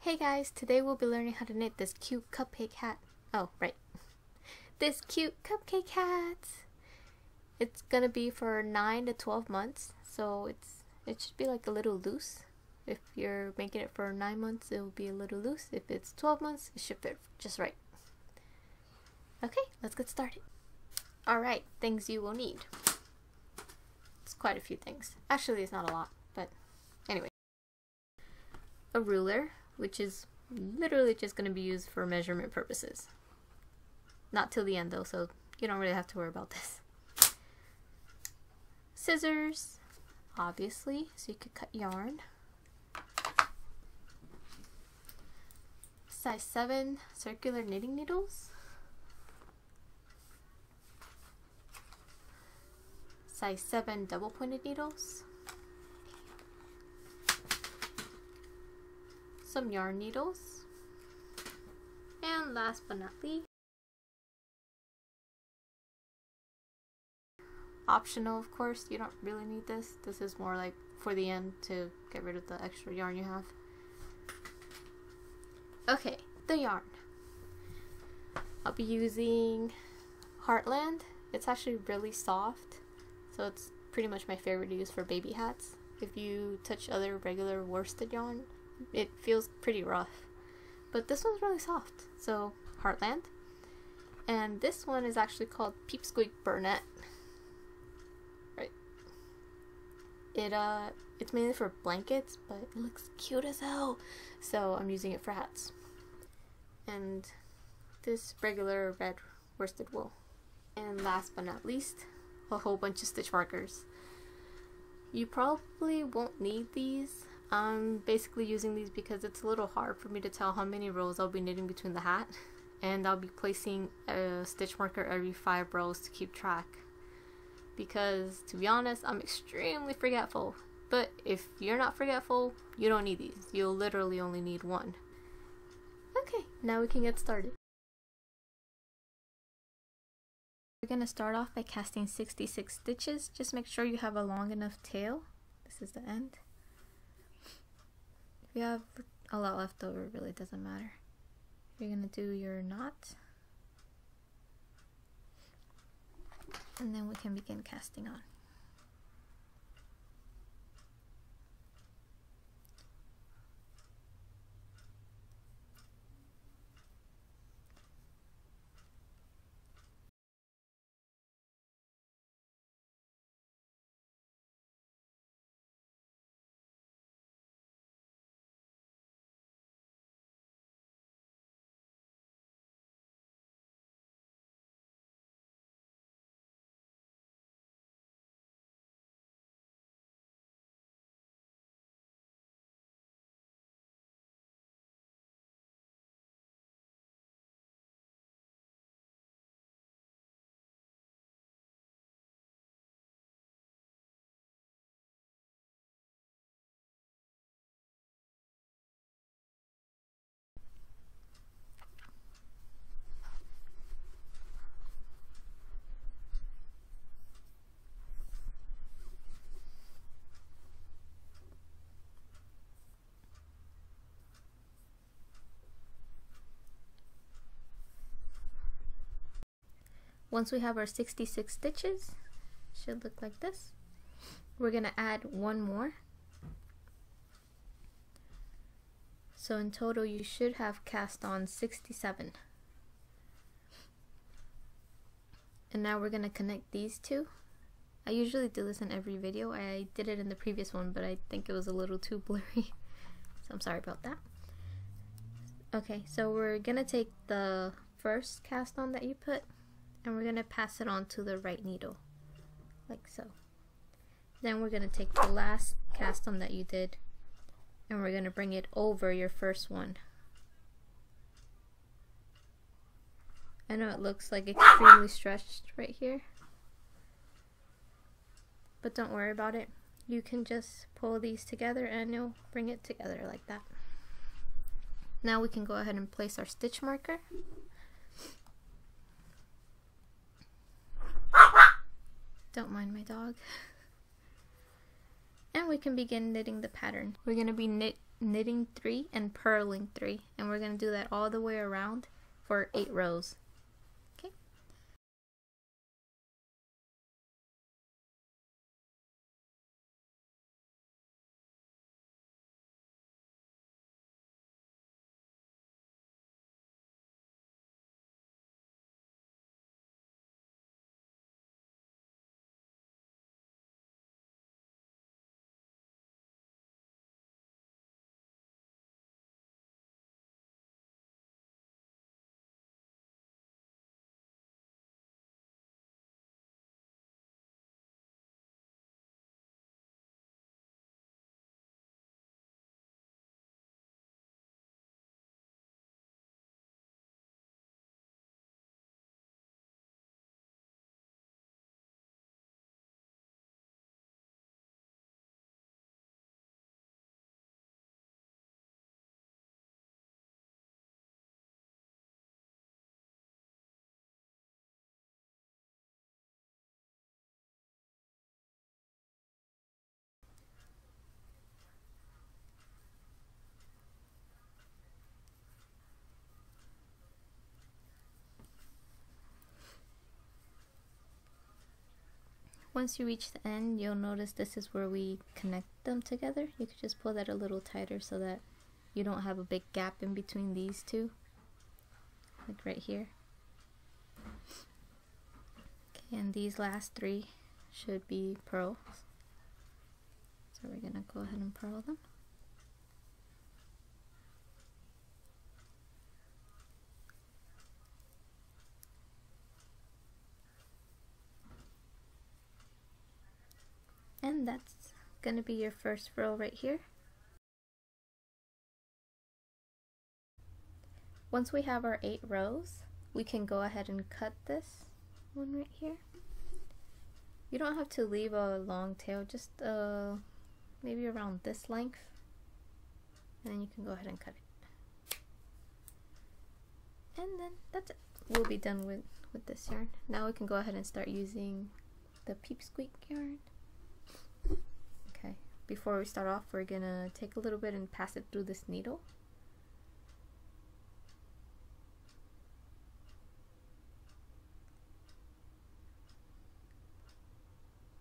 Hey guys, today we'll be learning how to knit this cute cupcake hat. Oh, right. This cute cupcake hat. It's gonna be for 9 to 12 months, so it should be like a little loose. If you're making it for 9 months, it will be a little loose. If it's 12 months, it should fit just right. Okay, let's get started. Alright, things you will need. It's quite a few things. Actually, it's not a lot, but anyway. A ruler, which is literally just going to be used for measurement purposes. Not till the end though, so you don't really have to worry about this. Scissors, obviously, so you could cut yarn. Size 7 circular knitting needles. Size 7 double pointed needles. Some yarn needles, and last but not least, optional of course, you don't really need this. This is more like for the end to get rid of the extra yarn you have. Okay, the yarn. I'll be using Heartland. It's actually really soft, so it's pretty much my favorite to use for baby hats. If you touch other regular worsted yarn, it feels pretty rough, but this one's really soft, so Heartland. And this one is actually called Peep Squeak Bernet. Right. It's mainly for blankets, but it looks cute as hell, so I'm using it for hats. And this regular red worsted wool. And last but not least, a whole bunch of stitch markers. You probably won't need these. I'm basically using these because it's a little hard for me to tell how many rows I'll be knitting between the hat, and I'll be placing a stitch marker every 5 rows to keep track, because to be honest, I'm extremely forgetful. But if you're not forgetful, you don't need these. You'll literally only need one. Okay, now we can get started. We're going to start off by casting 66 stitches. Just make sure you have a long enough tail. This is the end. If you have a lot left over, it really doesn't matter. You're going to do your knot, and then we can begin casting on. Once we have our 66 stitches, should look like this. We're going to add one more. So in total you should have cast on 67. And now we're going to connect these two. I usually do this in every video. I did it in the previous one, but I think it was a little too blurry. So I'm sorry about that. Okay, so we're going to take the first cast on that you put, and we're going to pass it on to the right needle, like so. Then we're going to take the last cast on that you did, and we're going to bring it over your first one. I know it looks like extremely stretched right here, but don't worry about it. You can just pull these together and you'll bring it together like that. Now we can go ahead and place our stitch marker. Don't mind my dog. And we can begin knitting the pattern. We're going to be knitting 3 and purling 3, and we're going to do that all the way around for 8 rows. Okay. Once you reach the end, you'll notice this is where we connect them together. You could just pull that a little tighter so that you don't have a big gap in between these two, like right here. Okay, and these last 3 should be pearls. So we're gonna go ahead and purl them. And that's gonna be your first row right here. Once we have our 8 rows, we can go ahead and cut this one right here. You don't have to leave a long tail, just maybe around this length, and then you can go ahead and cut it. And then that's it. We'll be done with this yarn. Now we can go ahead and start using the Peep Squeak yarn. Okay, before we start off, we're gonna take a little bit and pass it through this needle.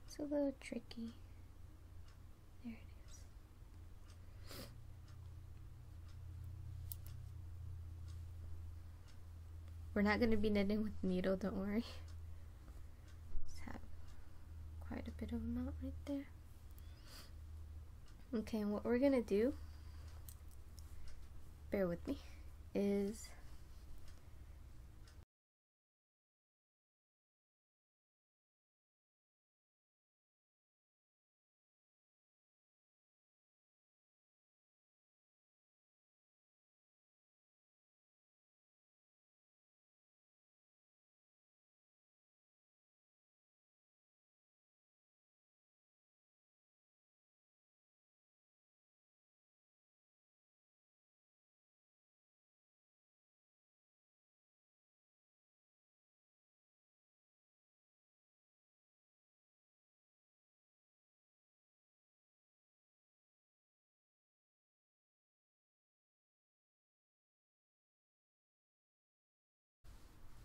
It's a little tricky. There it is. We're not going to be knitting with needle, don't worry. Just have quite a bit of amount right there. Okay, and what we're going to do, bear with me, is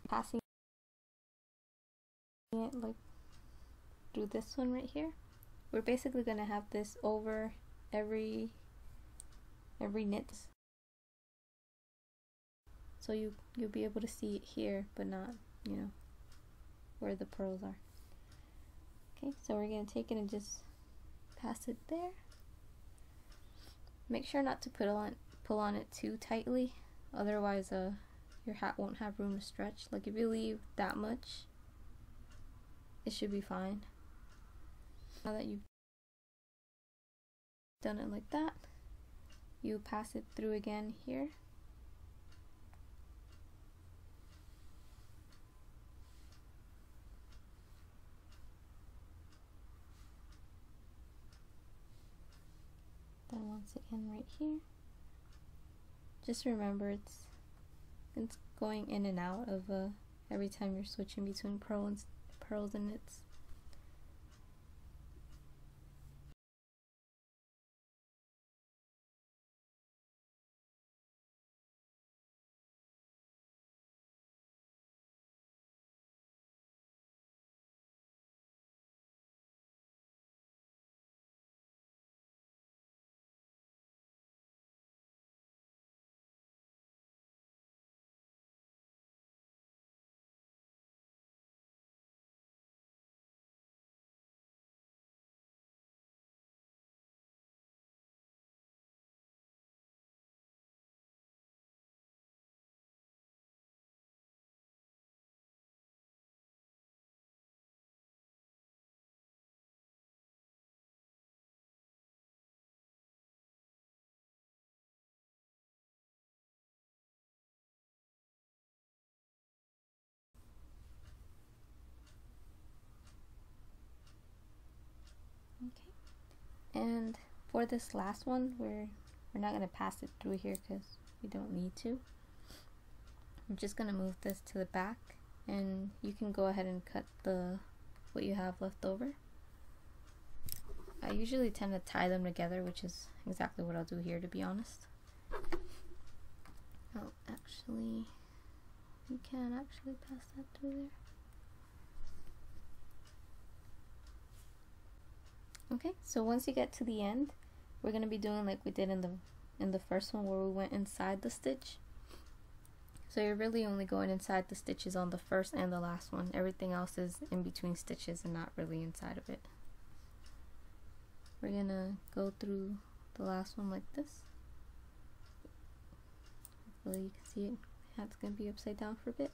passing it like through this one right here. We're basically going to have this over every knit, so you'll be able to see it here, but not, you know, where the pearls are. Okay, so we're going to take it and just pass it there. Make sure not to pull on it too tightly, otherwise your hat won't have room to stretch. Like if you leave that much, it should be fine. Now that you've done it like that, you pass it through again here. Then once again right here. Just remember it's going in and out of every time you're switching between pearls and knits. And for this last one, we're not going to pass it through here because we don't need to. I'm just going to move this to the back, and you can go ahead and cut what you have left over. I usually tend to tie them together, which is exactly what I'll do here, to be honest. Oh, actually, you can actually pass that through there. Okay, so once you get to the end, we're going to be doing like we did in the first one where we went inside the stitch. So you're really only going inside the stitches on the first and the last one. Everything else is in between stitches and not really inside of it. We're going to go through the last one like this. Hopefully you can see it. It's going to be upside down for a bit.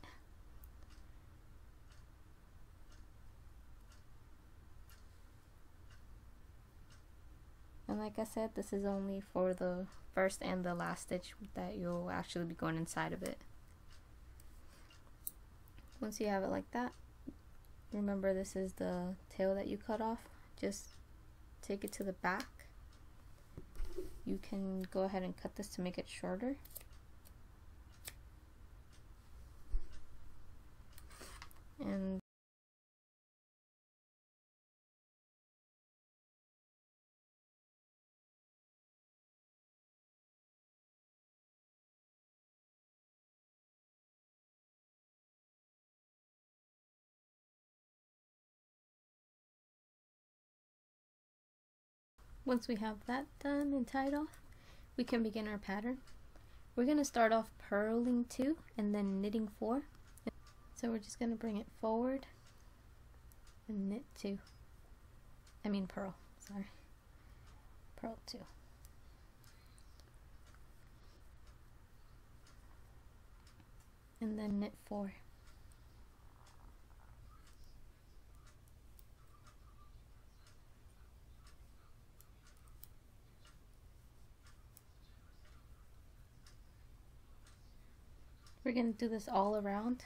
And like I said, this is only for the first and the last stitch that you'll actually be going inside of it. Once you have it like that, remember this is the tail that you cut off. Just take it to the back. You can go ahead and cut this to make it shorter. And once we have that done and tied off, we can begin our pattern. We're going to start off purling 2 and then knitting 4. So we're just going to bring it forward and knit 2. I mean purl, sorry. Purl 2. And then knit 4. We're going to do this all around.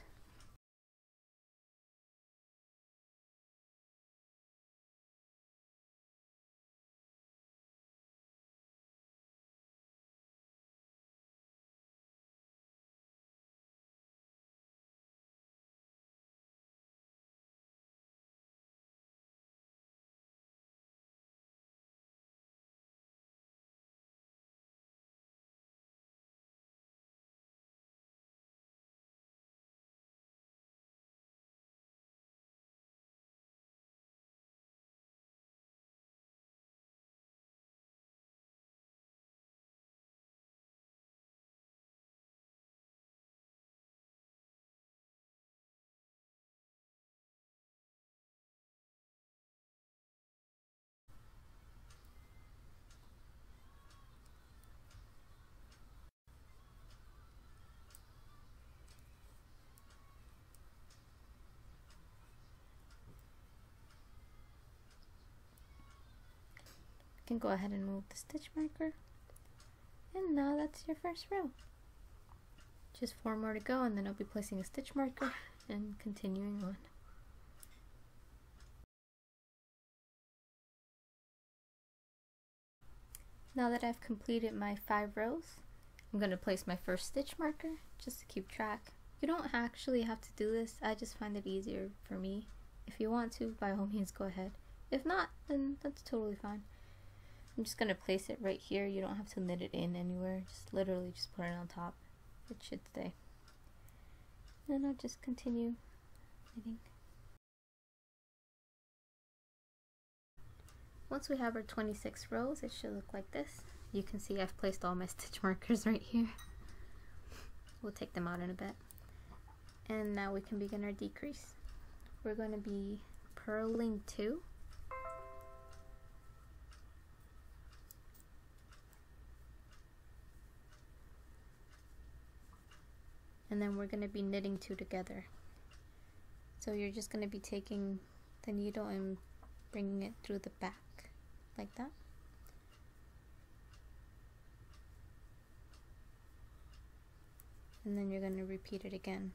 You can go ahead and move the stitch marker, and now that's your first row. Just 4 more to go, and then I'll be placing a stitch marker and continuing on. Now that I've completed my 5 rows, I'm going to place my first stitch marker just to keep track. You don't actually have to do this, I just find it easier for me. If you want to, by all means go ahead. If not, then that's totally fine. I'm just going to place it right here. You don't have to knit it in anywhere. Just literally just put it on top. It should stay. Then I'll just continue knitting. Once we have our 26 rows, it should look like this. You can see I've placed all my stitch markers right here. We'll take them out in a bit. And now we can begin our decrease. We're going to be purling 2. And then we're going to be knitting 2 together. So you're just going to be taking the needle and bringing it through the back like that. And then you're going to repeat it again.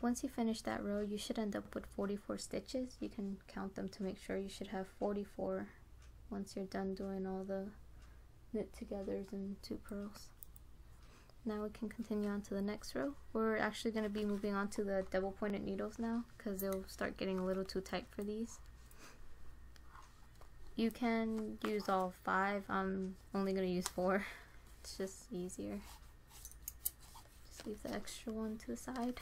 Once you finish that row, you should end up with 44 stitches. You can count them to make sure. You should have 44 once you're done doing all the knit togethers and 2 purls. Now we can continue on to the next row. We're actually going to be moving on to the double pointed needles now because they'll start getting a little too tight for these. You can use all 5. I'm only going to use 4. It's just easier. Just leave the extra one to the side.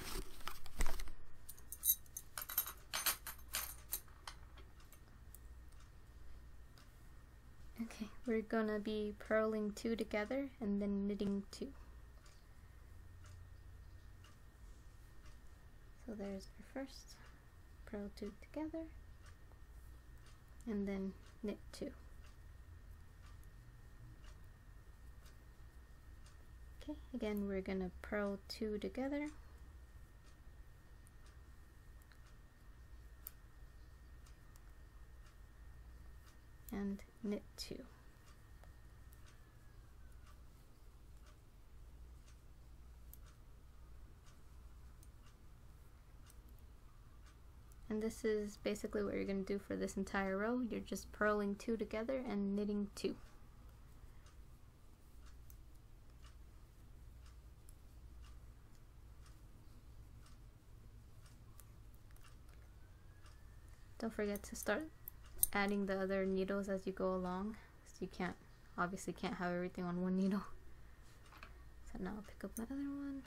Okay, we're gonna be purling 2 together and then knitting 2. So there's our first, purl 2 together and then knit 2. Okay, again we're gonna purl 2 together and knit 2. And this is basically what you're going to do for this entire row. You're just purling 2 together and knitting 2. Don't forget to start adding the other needles as you go along, so you obviously can't have everything on one needle. So now I'll pick up my other one.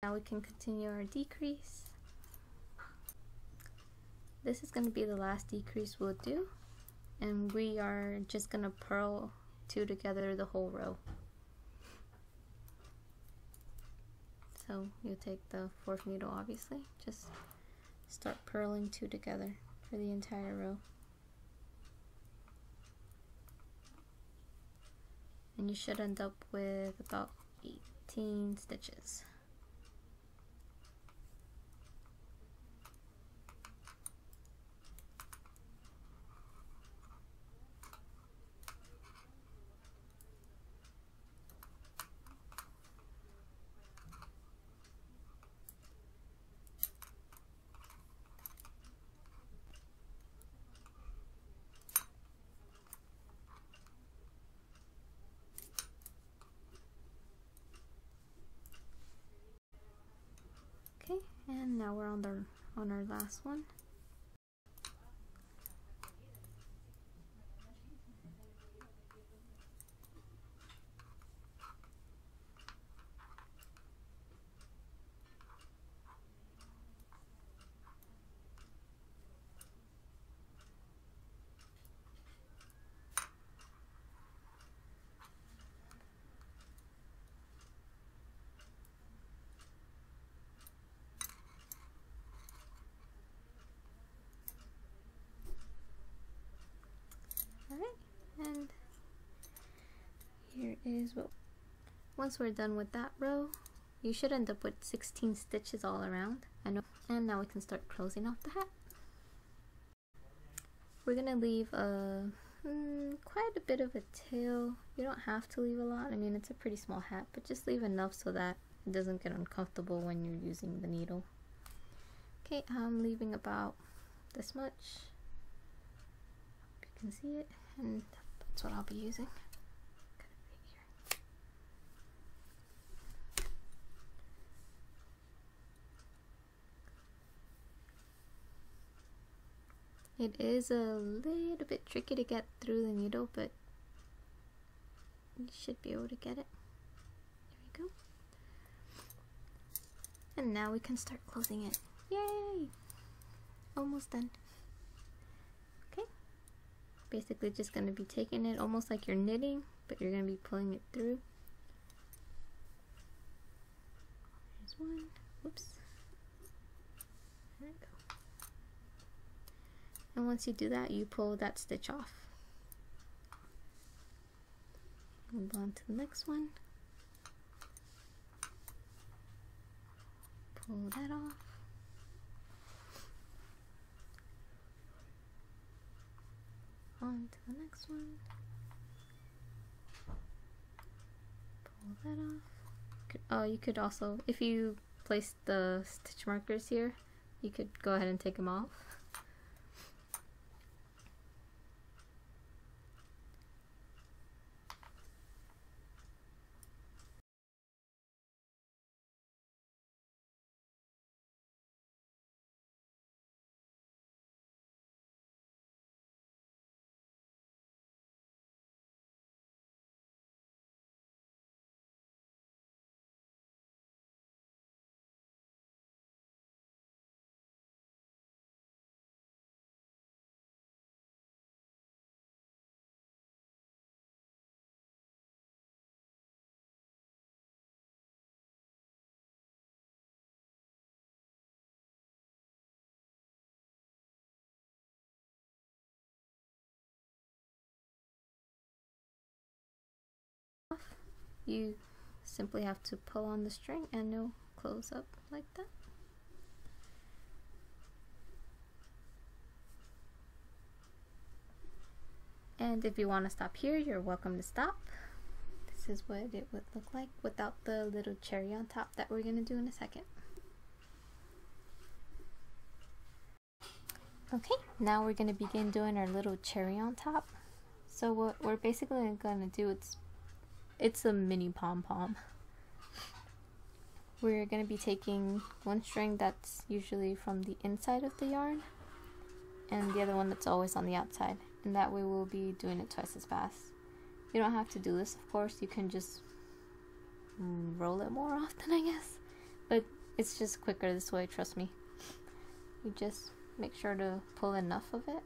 Now we can continue our decrease. This is going to be the last decrease we'll do, and we are just going to purl 2 together the whole row. So you take the 4th needle, obviously, just start purling 2 together for the entire row. And you should end up with about 18 stitches. Okay, and now we're on our last one. And here is what, once we're done with that row, You should end up with 16 stitches all around. I know. And now we can start closing off the hat. We're gonna leave quite a bit of a tail. You don't have to leave a lot. I mean, it's a pretty small hat, but just leave enough so that it doesn't get uncomfortable when you're using the needle. Okay, I'm leaving about this much. Hope you can see it, and that's what I'll be using. It is a little bit tricky to get through the needle, but you should be able to get it. There we go. And now we can start closing it. Yay! Almost done. Okay. Basically just going to be taking it almost like you're knitting, but you're going to be pulling it through. There's one. Whoops. There we go. And once you do that, you pull that stitch off. Move on to the next one. Pull that off. On to the next one. Pull that off. Oh, you could also, if you place the stitch markers here, you could go ahead and take them off. You simply have to pull on the string and it'll close up like that. And if you want to stop here, you're welcome to stop. This is what it would look like without the little cherry on top that we're going to do in a second. Okay, now we're going to begin doing our little cherry on top. So what we're basically going to do, it's a mini pom-pom. We're going to be taking one string that's usually from the inside of the yarn and the other one that's always on the outside, and that way we'll be doing it twice as fast. You don't have to do this, of course. You can just roll it more often, I guess, but it's just quicker this way, trust me. You just make sure to pull enough of it.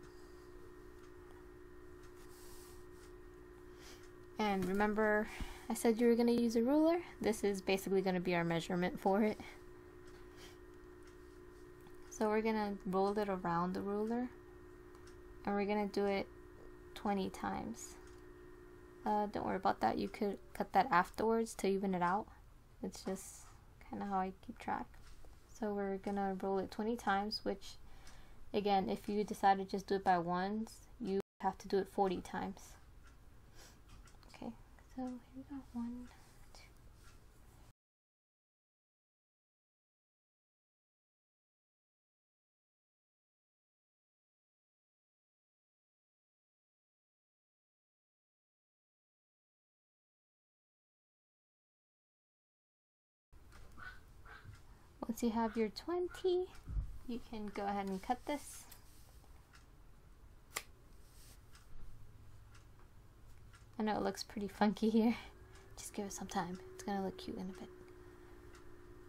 And remember, I said you were going to use a ruler. This is basically going to be our measurement for it. So we're going to roll it around the ruler, and we're going to do it 20 times. Don't worry about that. You could cut that afterwards to even it out. It's just kind of how I keep track. So we're going to roll it 20 times, which, again, if you decide to just do it by ones, you have to do it 40 times. So here we go, 1, 2. Once you have your 20, you can go ahead and cut this. I know it looks pretty funky here. Just give it some time. It's gonna look cute in a bit.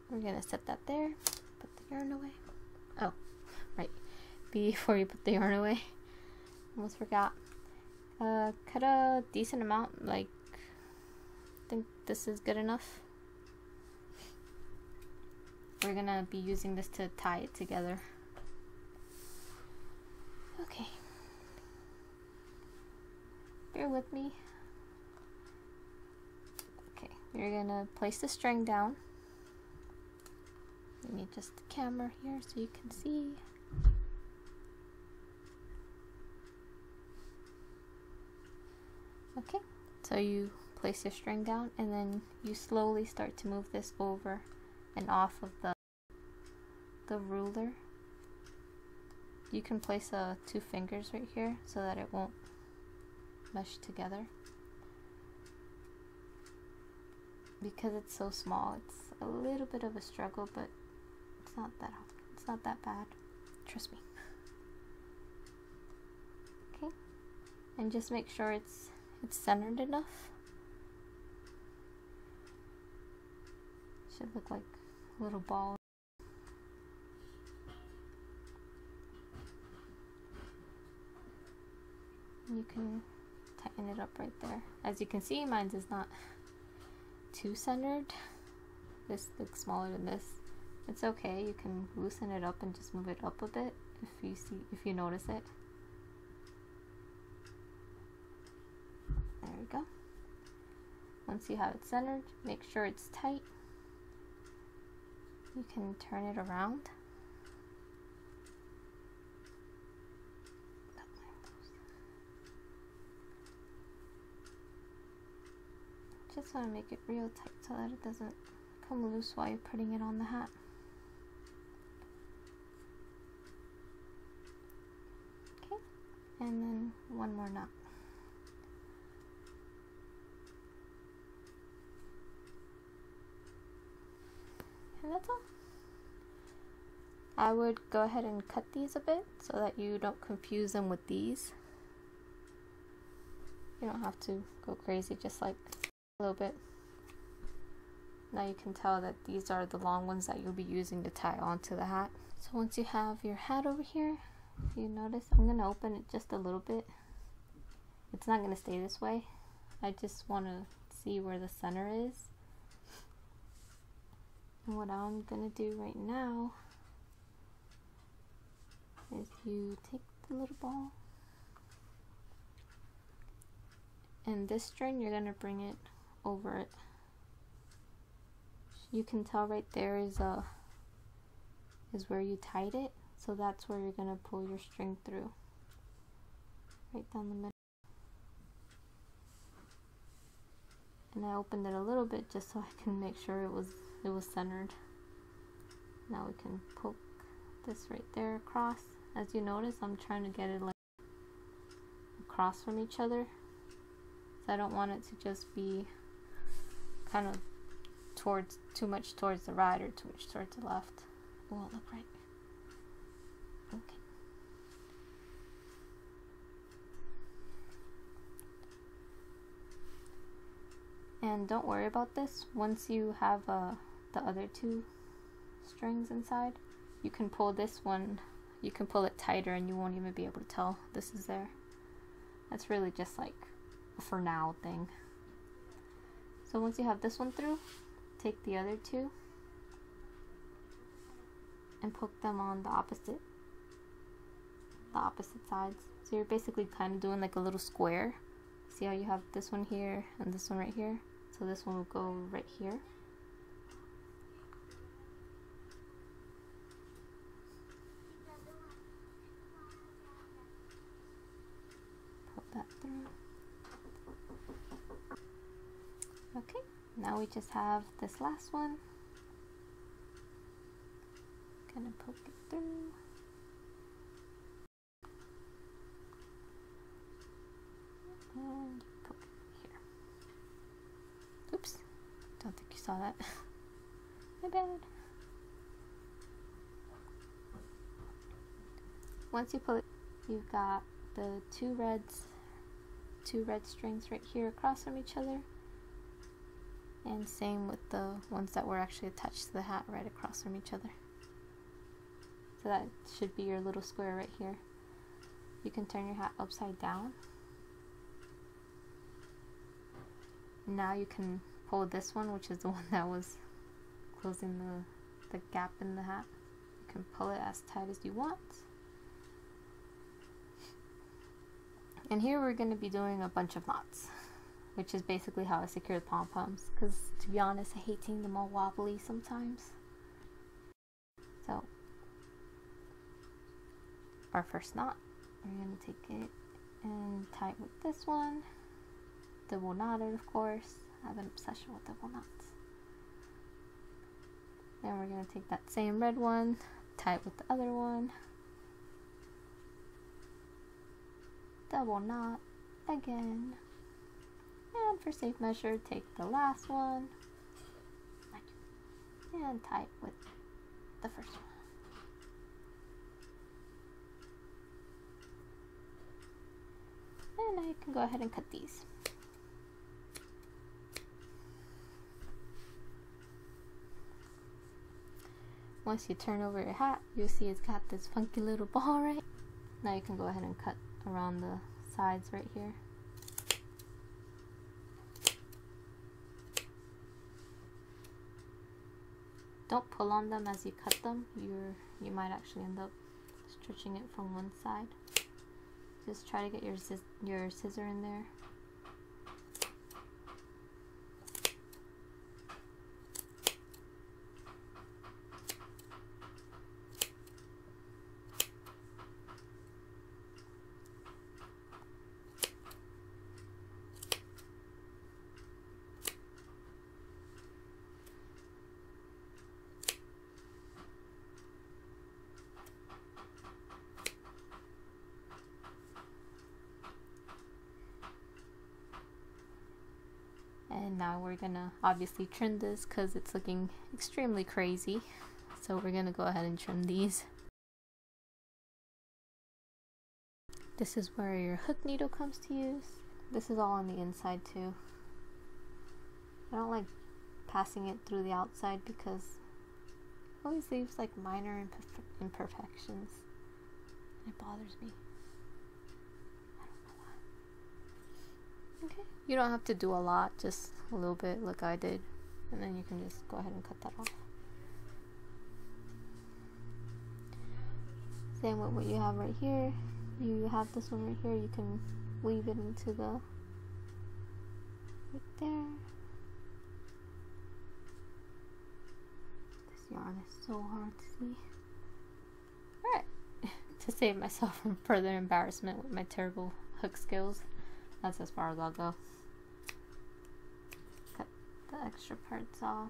We're gonna set that there. Put the yarn away. Oh, right. Before you put the yarn away. Almost forgot. Cut a decent amount. Like, I think this is good enough. We're gonna be using this to tie it together. Okay. Bear with me. You're gonna place the string down, Let me adjust the camera here so you can see. Okay, so you place your string down and then you slowly start to move this over and off of the ruler. You can place 2 fingers right here so that it won't mesh together. Because it's so small, it's a little bit of a struggle, but it's not that bad. Trust me. Okay, and just make sure it's centered enough. Should look like a little ball. You can tighten it up right there. As you can see, mine is not too centered. This looks smaller than this. It's okay. You can loosen it up and just move it up a bit if you notice it. There we go. Once you have it centered, make sure it's tight. You can turn it around. Just want to make it real tight so that it doesn't come loose while you're putting it on the hat. Okay, and then one more knot. And that's all. I would go ahead and cut these a bit so that you don't confuse them with these. You don't have to go crazy, just like a little bit. Now you can tell that these are the long ones that you'll be using to tie onto the hat. So once you have your hat over here, if you notice, I'm going to open it just a little bit. It's not going to stay this way. I just want to see where the center is. And what I'm going to do right now is you take the little ball, and this string you're going to bring it over it. You can tell right there is where you tied it, so that's where you're going to pull your string through, right down the middle. And I opened it a little bit just so I can make sure it was centered. Now we can poke this right there across. As you notice, I'm trying to get it like across from each other, so I don't want it to just be kind of too much towards the right or too much towards the left. It won't look right. Okay. And don't worry about this. Once you have the other 2 strings inside, you can pull this one, you can pull it tighter and you won't even be able to tell this is there. That's really just like a for now thing. So once you have this one through, take the other 2 and poke them on the opposite sides. So you're basically kind of doing like a little square. See how you have this one here and this one right here? So this one will go right here. Put that through. Okay, now we just have this last one. Gonna poke it through. And poke it here. Oops, don't think you saw that. My bad. Once you pull it, you've got the two red strings right here across from each other. And same with the ones that were actually attached to the hat right across from each other. So that should be your little square right here. You can turn your hat upside down. Now you can pull this one, which is the one that was closing the gap in the hat. You can pull it as tight as you want. And here we're going to be doing a bunch of knots, which is basically how I secure the pom-poms, because to be honest, I hate seeing them all wobbly sometimes. So our first knot, we're going to take it and tie it with this one, double knotted of course. I have an obsession with double knots. Then we're going to take that same red one, tie it with the other one, double knot again, and for safe measure take the last one and tie it with the first one. And now you can go ahead and cut these. Once you turn over your hat, you'll see it's got this funky little ball, right? Now you can go ahead and cut around the sides right here. Don't pull on them as you cut them. You might actually end up stretching it from one side. Just try to get your scissor in there. And now we're gonna obviously trim this because it's looking extremely crazy. So we're gonna go ahead and trim these. This is where your hook needle comes to use. This is all on the inside too. I don't like passing it through the outside because it always leaves like minor imperfections. It bothers me. Okay, you don't have to do a lot, just a little bit like I did, and then you can just go ahead and cut that off. Same with what you have right here. You have this one right here, you can weave it into the right there. This yarn is so hard to see. Alright, to save myself from further embarrassment with my terrible hook skills, that's as far as I'll go. Cut the extra parts off.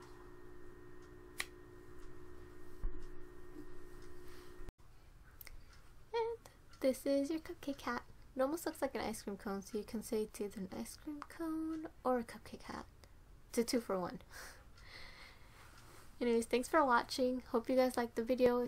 And this is your cupcake hat. It almost looks like an ice cream cone, so you can say it's either an ice cream cone or a cupcake hat. It's a 2-for-1. Anyways, thanks for watching. Hope you guys liked the video.